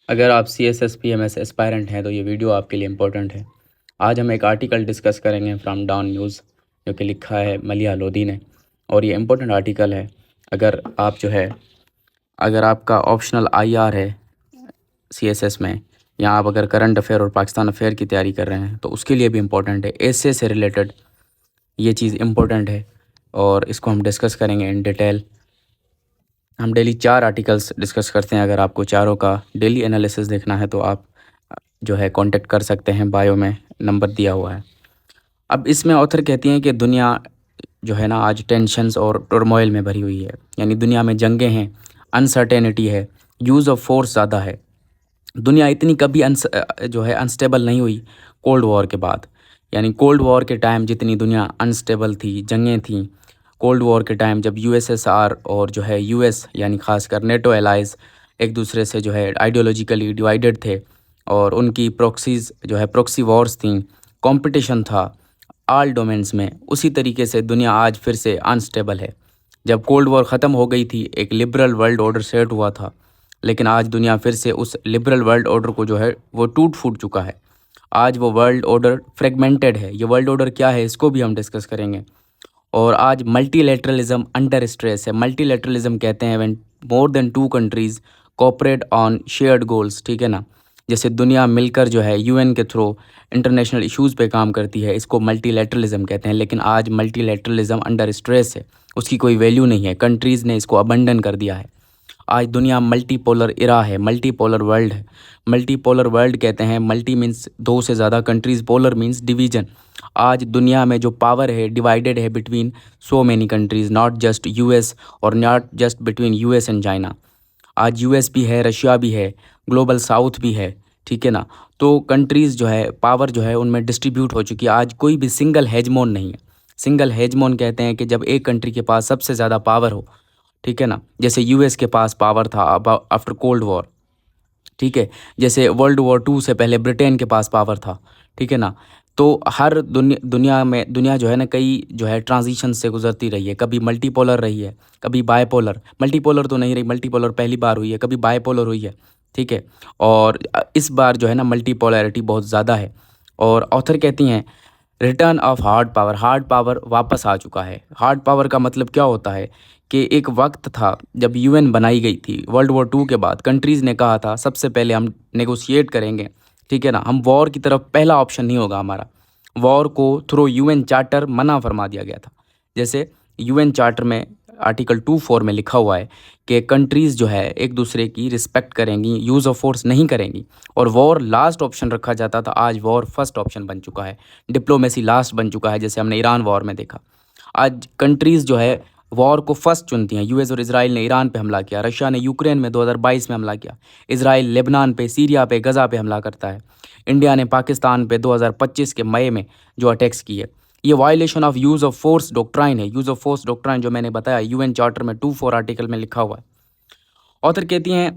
अगर आप CSS PMS aspirant हैं तो ये वीडियो आपके लिए इम्पोर्टेंट है। आज हम एक आर्टिकल डिस्कस करेंगे फ्रॉम डाउन न्यूज़, जो कि लिखा है मलिया लोधी ने, और ये इम्पोर्टेंट आर्टिकल है। अगर आप अगर आपका ऑप्शनल IR है CSS में, या आप अगर करंट अफेयर और पाकिस्तान अफेयर की तैयारी कर रहे हैं तो उसके लिए भी इम्पोर्टेंट है। एसे से रिलेटेड ये चीज़ इम्पोर्टेंट है और इसको हम डिस्कस करेंगे इन डिटेल। हम डेली 4 आर्टिकल्स डिस्कस करते हैं। अगर आपको चारों का डेली एनालिसिस देखना है तो आप कांटेक्ट कर सकते हैं, बायो में नंबर दिया हुआ है। अब इसमें ऑथर कहती हैं कि दुनिया आज टेंशन्स और टर्मोइल में भरी हुई है, यानी दुनिया में जंगें हैं, अनसर्टेनिटी है, यूज़ ऑफ फोर्स ज़्यादा है। दुनिया इतनी कभी अनस्टेबल नहीं हुई कोल्ड वॉर के बाद। यानी कोल्ड वॉर के टाइम जितनी दुनिया अनस्टेबल थी, जंगें थीं, कोल्ड वॉर के टाइम जब USSR और US यानी खासकर नेटो एलाइज एक दूसरे से आइडियोलॉजिकली डिवाइडेड थे, और उनकी प्रॉक्सी वॉर्स थी, कंपटीशन था ऑल डोमेन्स में। उसी तरीके से दुनिया आज फिर से अनस्टेबल है। जब कोल्ड वॉर ख़त्म हो गई थी, एक लिबरल वर्ल्ड ऑर्डर सेट हुआ था, लेकिन आज दुनिया फिर से उस लिबरल वर्ल्ड ऑर्डर को वो टूट फूट चुका है। आज वो वर्ल्ड ऑर्डर फ्रेगमेंटेड है। ये वर्ल्ड ऑर्डर क्या है इसको भी हम डिस्कस करेंगे। और आज मल्टीलेटरलिज्म अंडर स्ट्रेस है। मल्टीलेटरलिज्म कहते हैं when more than 2 countries cooperate on shared goals, ठीक है ना। जैसे दुनिया मिलकर UN के थ्रू इंटरनेशनल इश्यूज़ पे काम करती है, इसको मल्टीलेटरलिज्म कहते हैं। लेकिन आज मल्टीलेटरलिज्म अंडर स्ट्रेस है, उसकी कोई वैल्यू नहीं है। कंट्रीज़ ने इसको अबंडन कर दिया है। आज दुनिया मल्टीपोलर इरा है, मल्टीपोलर वर्ल्ड है। मल्टीपोलर वर्ल्ड कहते हैं, मल्टी मीन्स 2 से ज़्यादा कंट्रीज़, पोलर मीन्स डिवीजन। आज दुनिया में जो पावर है डिवाइडेड है between so many countries, not just US और not just between US and China. आज US भी है, रशिया भी है, ग्लोबल साउथ भी है, ठीक है ना। तो कंट्रीज़ पावर उनमें डिस्ट्रीब्यूट हो चुकी है। आज कोई भी सिंगल हेजमोन नहीं है। सिंगल हेजमोन कहते हैं कि जब एक कंट्री के पास सबसे ज़्यादा पावर हो, ठीक है ना। जैसे US के पास पावर था आफ्टर कोल्ड वॉर, ठीक है। जैसे वर्ल्ड वॉर 2 से पहले ब्रिटेन के पास पावर था, ठीक है ना। तो हर दुनिया ना कई ट्रांजिशन से गुजरती रही है। कभी मल्टीपोलर रही है, कभी बायपोलर। मल्टीपोलर तो नहीं रही, मल्टीपोलर पहली बार हुई है, कभी बायपोलर हुई है, ठीक है। और इस बार ना मल्टीपोलैरिटी बहुत ज़्यादा है। और ऑथर कहती हैं return of hard power. Hard power वापस आ चुका है। हार्ड पावर का मतलब क्या होता है कि एक वक्त था जब UN बनाई गई थी वर्ल्ड वॉर 2 के बाद। कंट्रीज़ ने कहा था सबसे पहले हम नेगोशिएट करेंगे, ठीक है ना। हम वॉर की तरफ पहला ऑप्शन नहीं होगा हमारा। वॉर को थ्रू UN चार्टर मना फरमा दिया गया था। जैसे UN चार्टर में आर्टिकल 24 में लिखा हुआ है कि कंट्रीज़ एक दूसरे की रिस्पेक्ट करेंगी, यूज़ ऑफ फोर्स नहीं करेंगी, और वॉर लास्ट ऑप्शन रखा जाता था। आज वॉर फर्स्ट ऑप्शन बन चुका है, डिप्लोमेसी लास्ट बन चुका है, जैसे हमने ईरान वॉर में देखा। आज कंट्रीज़ वॉर को फर्स्ट चुनती हैं। US और इजराइल ने ईरान पे हमला किया, रशिया ने यूक्रेन में 2022 में हमला किया, इजराइल लेबनान पे, सीरिया पे, गज़ा पे हमला करता है, इंडिया ने पाकिस्तान पे 2025 के मई में जो अटैक्स किए। ये violation of use of force doctrine है। यूज़ ऑफ फोर्स डॉक्ट्राइन जो मैंने बताया UN चार्टर में 24 आर्टिकल में लिखा हुआ है। ऑथर कहती हैं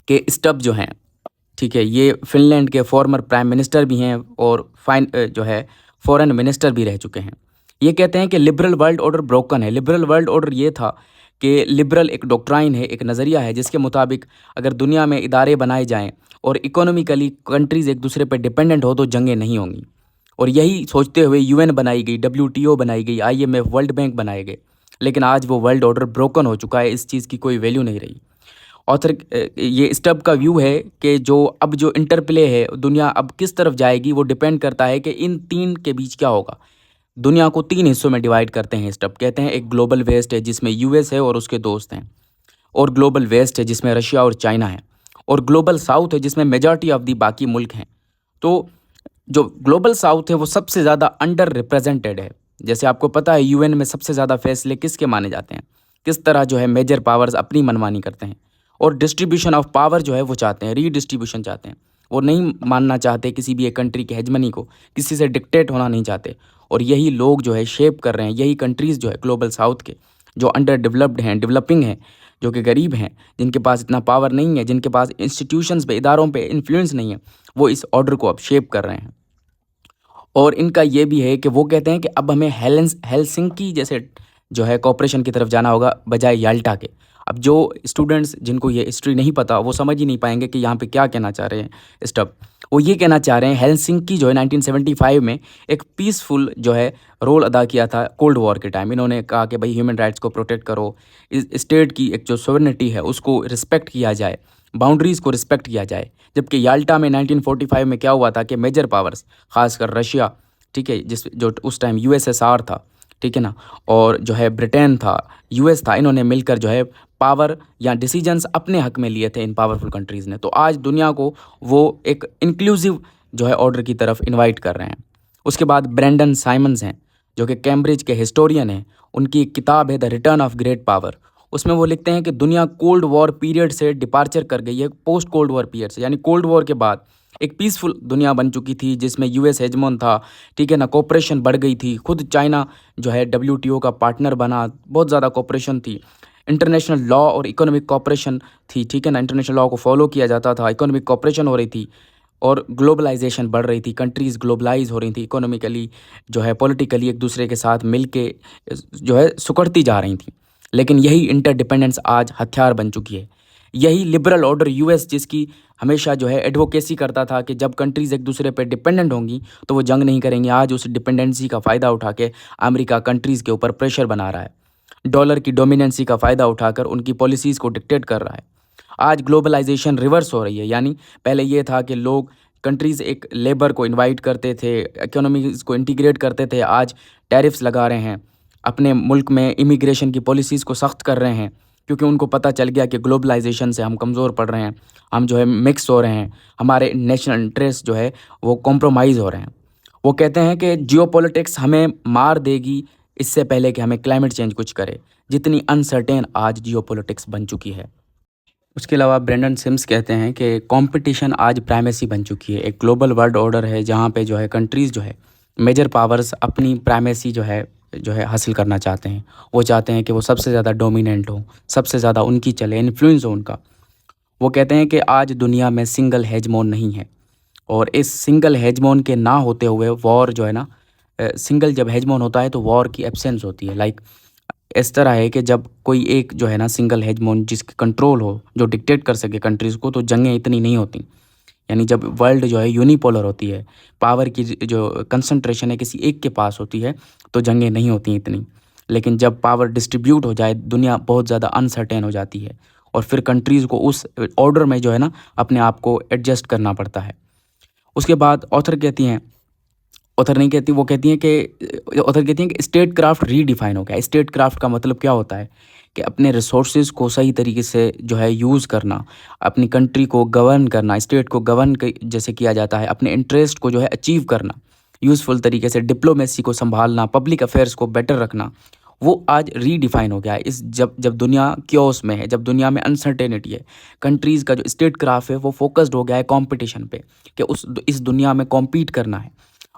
कि स्टब हैं, ठीक है, ये फिनलैंड के फॉर्मर प्राइम मिनिस्टर भी हैं और फॉरेन मिनिस्टर भी रह चुके हैं। ये कहते हैं कि लिबरल वर्ल्ड ऑर्डर ब्रोकन है। लिबरल वर्ल्ड ऑर्डर ये था कि लिबरल एक डॉक्ट्राइन है, एक नज़रिया है जिसके मुताबिक अगर दुनिया में इदारे बनाए जाएं और इकोनॉमिकली कंट्रीज़ एक दूसरे पर डिपेंडेंट हो तो जंगें नहीं होंगी। और यही सोचते हुए UN बनाई गई, WTO बनाई गई, IMF, वर्ल्ड बैंक बनाए गए। लेकिन आज वो वर्ल्ड ऑर्डर ब्रोकन हो चुका है, इस चीज़ की कोई वैल्यू नहीं रही। ऑथर ये स्टब का व्यू है कि जो इंटरप्ले है, दुनिया अब किस तरफ जाएगी वो डिपेंड करता है कि इन 3 के बीच क्या होगा। दुनिया को 3 हिस्सों में डिवाइड करते हैं स्टब। कहते हैं एक ग्लोबल वेस्ट है जिसमें US है और उसके दोस्त हैं, और ग्लोबल वेस्ट है जिसमें रशिया और चाइना है, और ग्लोबल साउथ है जिसमें मेजॉरिटी ऑफ दी बाकी मुल्क हैं। तो जो ग्लोबल साउथ है वो सबसे ज़्यादा अंडर रिप्रेजेंटेड है। जैसे आपको पता है UN में सबसे ज़्यादा फैसले किसके माने जाते हैं, किस तरह मेजर पावर्स अपनी मनमानी करते हैं, और डिस्ट्रीब्यूशन ऑफ पावर वो चाहते हैं, रीडिस्ट्रीब्यूशन चाहते हैं। वो नहीं मानना चाहते किसी भी एक कंट्री की हेजमनी को, किसी से डिक्टेट होना नहीं चाहते। और यही लोग शेप कर रहे हैं, यही कंट्रीज़ ग्लोबल साउथ के जो अंडर डेवलप्ड हैं, डेवलपिंग हैं, जो कि गरीब हैं, जिनके पास इतना पावर नहीं है, जिनके पास इंस्टीट्यूशंस पे, इदारों पे इन्फ्लुएंस नहीं है, वो इस ऑर्डर को अब शेप कर रहे हैं। और इनका ये भी है कि वो कहते हैं कि अब हमें हेलसिंकी जैसे कॉपरेशन की तरफ जाना होगा बजाय याल्टा के। अब जो स्टूडेंट्स जिनको ये हिस्ट्री नहीं पता वो समझ ही नहीं पाएंगे कि यहाँ पे क्या कहना चाह रहे हैं स्टब। वो ये कहना चाह रहे हैं हेलसिंकी जो है 1975 में एक पीसफुल जो है रोल अदा किया था कोल्ड वॉर के टाइम। इन्होंने कहा कि भाई ह्यूमन राइट्स को प्रोटेक्ट करो, इस स्टेट की एक जो सॉवरेनिटी है उसको रिस्पेक्ट किया जाए, बाउंड्रीज़ को रिस्पेक्ट किया जाए। जबकि याल्टा में 1945 में क्या हुआ था कि मेजर पावर्स खासकर रशिया, ठीक है, जिस जो उस टाइम यूएसएसआर था, ठीक है ना, और जो है ब्रिटेन था, यूएस था, इन्होंने मिलकर जो है पावर या डिसीजंस अपने हक में लिए थे इन पावरफुल कंट्रीज़ ने। तो आज दुनिया को वो एक इंक्लूसिव जो है ऑर्डर की तरफ इनवाइट कर रहे हैं। उसके बाद ब्रेंडन साइमंस हैं जो कि कैम्ब्रिज के हिस्टोरियन हैं। उनकी एक किताब है the return of great power. उसमें वो लिखते हैं कि दुनिया कोल्ड वॉर पीरियड से डिपार्चर कर गई है, पोस्ट कोल्ड वॉर पीरियड से, यानी कोल्ड वॉर के बाद एक पीसफुल दुनिया बन चुकी थी जिसमें यूएस हेजमोन था, ठीक है ना, कोऑपरेशन बढ़ गई थी, खुद चाइना जो है डब्ल्यूटीओ का पार्टनर बना, बहुत ज़्यादा कोऑपरेशन थी, इंटरनेशनल लॉ और इकोनॉमिक कोऑपरेशन थी, ठीक है ना, इंटरनेशनल लॉ को फॉलो किया जाता था, इकोनॉमिक कोऑपरेशन हो रही थी और ग्लोबलाइजेशन बढ़ रही थी, कंट्रीज़ ग्लोबलाइज हो रही थी, इकोनॉमिकली जो है पॉलिटिकली एक दूसरे के साथ मिल के जो है सिकुड़ती जा रही थी। लेकिन यही इंटरडिपेंडेंस आज हथियार बन चुकी है। यही लिबरल ऑर्डर यूएस जिसकी हमेशा जो है एडवोकेसी करता था कि जब कंट्रीज़ एक दूसरे पे डिपेंडेंट होंगी तो वो जंग नहीं करेंगी, आज उस डिपेंडेंसी का फ़ायदा उठा के अमेरिका कंट्रीज़ के ऊपर प्रेशर बना रहा है, डॉलर की डोमिनेंसी का फ़ायदा उठाकर उनकी पॉलिसीज़ को डिक्टेट कर रहा है। आज ग्लोबलाइजेशन रिवर्स हो रही है, यानी पहले ये था कि लोग कंट्रीज़ एक लेबर को इनवाइट करते थे, इकोनॉमीज़ को इंटीग्रेट करते थे, आज टैरिफ्स लगा रहे हैं, अपने मुल्क में इमिग्रेशन की पॉलिसीज़ को सख्त कर रहे हैं क्योंकि उनको पता चल गया कि ग्लोबलाइजेशन से हम कमज़ोर पड़ रहे हैं, हम जो है मिक्स हो रहे हैं, हमारे नेशनल इंटरेस्ट जो है वो कॉम्प्रोमाइज़ हो रहे हैं। वो कहते हैं कि जियोपॉलिटिक्स हमें मार देगी इससे पहले कि हमें क्लाइमेट चेंज कुछ करे, जितनी अनसर्टेन आज जियोपॉलिटिक्स बन चुकी है। उसके अलावा ब्रेंडन सिम्स कहते हैं कि कंपटीशन आज प्राइमेसी बन चुकी है। एक ग्लोबल वर्ल्ड ऑर्डर है जहाँ पे जो है कंट्रीज़ जो है मेजर पावर्स अपनी प्राइमेसी जो है हासिल करना चाहते हैं। वो चाहते हैं कि वो सबसे ज़्यादा डोमिनेंट हो, सबसे ज़्यादा उनकी चले, इन्फ्लुएंस हो उनका। वो कहते हैं कि आज दुनिया में सिंगल हेजमोन नहीं है और इस सिंगल हेजमोन के ना होते हुए वॉर जो है ना, सिंगल जब हेजमोन होता है तो वॉर की एब्सेंस होती है। लाइक इस तरह है कि जब कोई एक जो है ना सिंगल हेजमोन जिसकी कंट्रोल हो, जो डिक्टेट कर सके कंट्रीज़ को, तो जंगें इतनी नहीं होती। यानी जब वर्ल्ड जो है यूनिपोलर होती है, पावर की जो कंसंट्रेशन है किसी एक के पास होती है, तो जंगें नहीं होती इतनी। लेकिन जब पावर डिस्ट्रीब्यूट हो जाए दुनिया बहुत ज़्यादा अनसर्टेन हो जाती है और फिर कंट्रीज़ को उस ऑर्डर में जो है ना अपने आप को एडजस्ट करना पड़ता है। उसके बाद ऑथर कहती हैं, ऑथर नहीं कहती, वो कहती हैं कि ऑथर कहती हैं कि स्टेट क्राफ्ट रीडिफाइन हो गया। स्टेट क्राफ्ट का मतलब क्या होता है कि अपने रिसोर्सेज को सही तरीके से जो है यूज़ करना, अपनी कंट्री को गवर्न करना, स्टेट को गवर्न जैसे किया जाता है, अपने इंटरेस्ट को जो है अचीव करना, यूज़फुल तरीके से डिप्लोमेसी को संभालना, पब्लिक अफेयर्स को बेटर रखना, वो आज रीडिफाइन हो गया है। इस जब जब दुनिया क्योस में है, जब दुनिया में अनसर्टेनिटी है, कंट्रीज़ का जो स्टेट क्राफ्ट है वो फोकस्ड हो गया है कॉम्पिटिशन पे कि इस दुनिया में कॉम्पीट करना है।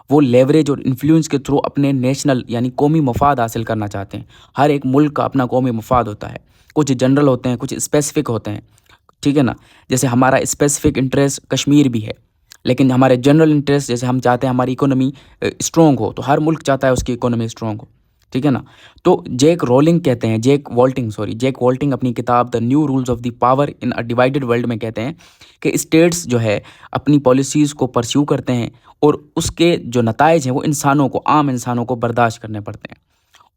वो लेवरेज और इन्फ्लुएंस के थ्रू अपने नेशनल यानी कौमी मफाद हासिल करना चाहते हैं। हर एक मुल्क का अपना कौमी मफाद होता है, कुछ जनरल होते हैं, कुछ स्पेसिफिक होते हैं, ठीक है ना। जैसे हमारा स्पेसिफिक इंटरेस्ट कश्मीर भी है, लेकिन हमारे जनरल इंटरेस्ट जैसे हम चाहते हैं हमारी इकोनॉमी स्ट्रॉन्ग हो, तो हर मुल्क चाहता है उसकी इकोनॉमी स्ट्रॉन्ग हो, ठीक है ना। तो जैक रोलिंग कहते हैं, जैक वॉल्टिंग अपनी किताब the new rules of the power in a divided world में कहते हैं कि स्टेट्स जो है अपनी पॉलिसीज़ को परस्यू करते हैं और उसके जो नताइज हैं वो इंसानों को, आम इंसानों को बर्दाश्त करने पड़ते हैं।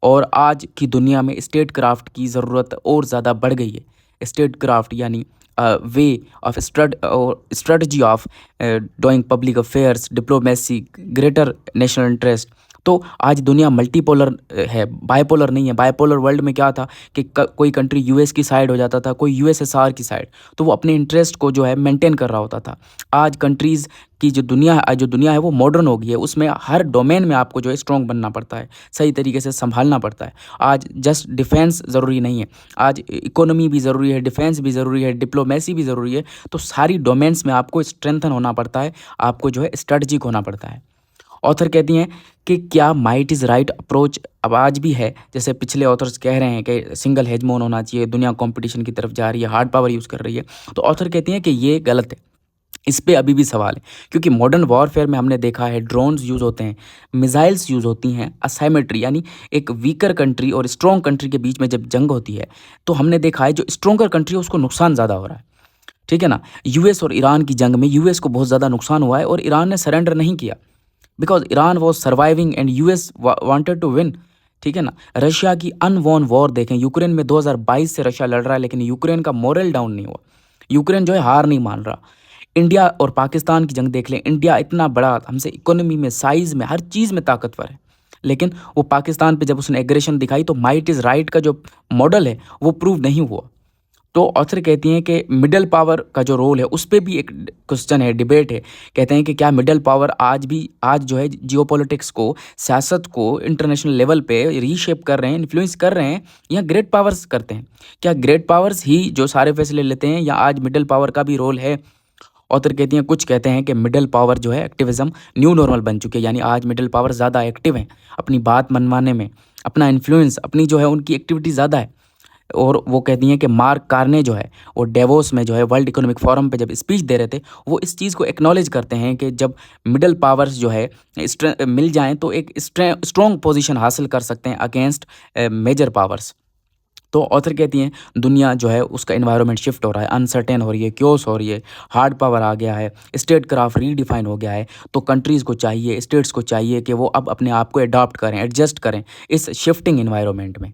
और आज की दुनिया में स्टेट क्राफ्ट की ज़रूरत और ज़्यादा बढ़ गई है। स्टेट क्राफ्ट यानी way of strategy of doing public affairs, diplomacy, greater national interest. तो आज दुनिया मल्टीपोलर है, बाइपोलर नहीं है। बाइपोलर वर्ल्ड में क्या था कि कोई कंट्री यूएस की साइड हो जाता था, कोई यूएसएसआर की साइड, तो वो अपने इंटरेस्ट को जो है मेंटेन कर रहा होता था। आज कंट्रीज़ की जो दुनिया है वो मॉडर्न हो गई है, उसमें हर डोमेन में आपको जो है स्ट्रॉन्ग बनना पड़ता है, सही तरीके से संभालना पड़ता है। आज जस्ट डिफेंस ज़रूरी नहीं है, आज इकोनॉमी भी ज़रूरी है, डिफेंस भी ज़रूरी है, डिप्लोमेसी भी ज़रूरी है। तो सारी डोमेन्स में आपको स्ट्रेंथन होना पड़ता है, आपको जो है स्ट्रेटजिक होना पड़ता है। ऑथर कहती हैं कि क्या माइट इज़ राइट अप्रोच अब आज भी है, जैसे पिछले ऑथर्स कह रहे हैं कि सिंगल हेजमोन होना चाहिए, दुनिया कंपटीशन की तरफ जा रही है, हार्ड पावर यूज़ कर रही है, तो ऑथर कहती हैं कि ये गलत है। इस पे अभी भी सवाल है, क्योंकि मॉडर्न वॉरफेयर में हमने देखा है ड्रोन्स यूज़ होते हैं, मिसाइल्स यूज़ होती हैं, असाइमेट्री यानी एक वीकर कंट्री और स्ट्रॉन्ग कंट्री के बीच में जब जंग होती है, तो हमने देखा है जो स्ट्रॉन्गर कंट्री है उसको नुकसान ज़्यादा हो रहा है, ठीक है ना? यूएस और ईरान की जंग में यूएस को बहुत ज़्यादा नुकसान हुआ है और ईरान ने सरेंडर नहीं किया, because Iran was surviving and US wanted to win, ठीक है ना? रशिया की अनवॉन वॉर देखें, यूक्रेन में 2022 से रशिया लड़ रहा है, लेकिन यूक्रेन का मोरल डाउन नहीं हुआ। यूक्रेन जो है हार नहीं मान रहा। इंडिया और पाकिस्तान की जंग देख लें, इंडिया इतना बड़ा हमसे इकोनॉमी में, साइज़ में, हर चीज़ में ताकतवर है, लेकिन वो पाकिस्तान पे जब उसने एग्रेशन दिखाई तो माइट इज़ राइट का जो मॉडल है वो प्रूव नहीं हुआ। तो ऑथर कहती हैं कि मिडल पावर का जो रोल है उस पे भी एक क्वेश्चन है, डिबेट है। कहते हैं कि क्या मिडल पावर आज जो है जियोपॉलिटिक्स को, सियासत को इंटरनेशनल लेवल पे रीशेप कर रहे हैं, इन्फ्लुएंस कर रहे हैं, या ग्रेट पावर्स करते हैं? क्या ग्रेट पावर्स ही जो सारे फैसले लेते हैं, या आज मिडल पावर का भी रोल है? ऑथर कहती हैं, कुछ कहते हैं कि मिडल पावर जो है एक्टिविज्म न्यू नॉर्मल बन चुकी है, यानी आज मिडल पावर ज़्यादा एक्टिव हैं अपनी बात मनवाने में, अपना इन्फ्लुएंस, अपनी जो है उनकी एक्टिविटी ज़्यादा है। और वो कहती हैं कि मार्क कार्ने जो है वो डेवोस में जो है वर्ल्ड इकोनॉमिक फोरम पे जब स्पीच दे रहे थे, वो इस चीज़ को एक्नॉलेज करते हैं कि जब मिडल पावर्स जो है मिल जाएं तो एक स्ट्रॉन्ग पोजीशन हासिल कर सकते हैं अगेंस्ट मेजर पावर्स। तो ऑथर कहती हैं दुनिया जो है उसका एनवायरनमेंट शिफ्ट हो रहा है, अनसर्टेन हो रही है, क्योस हो रही है, हार्ड पावर आ गया है, स्टेट क्राफ्ट रीडिफाइन हो गया है। तो कंट्रीज़ को चाहिए, स्टेट्स को चाहिए कि वो अब अपने आप को अडॉप्ट करें, एडजस्ट करें इस शिफ्टिंग एनवायरनमेंट में।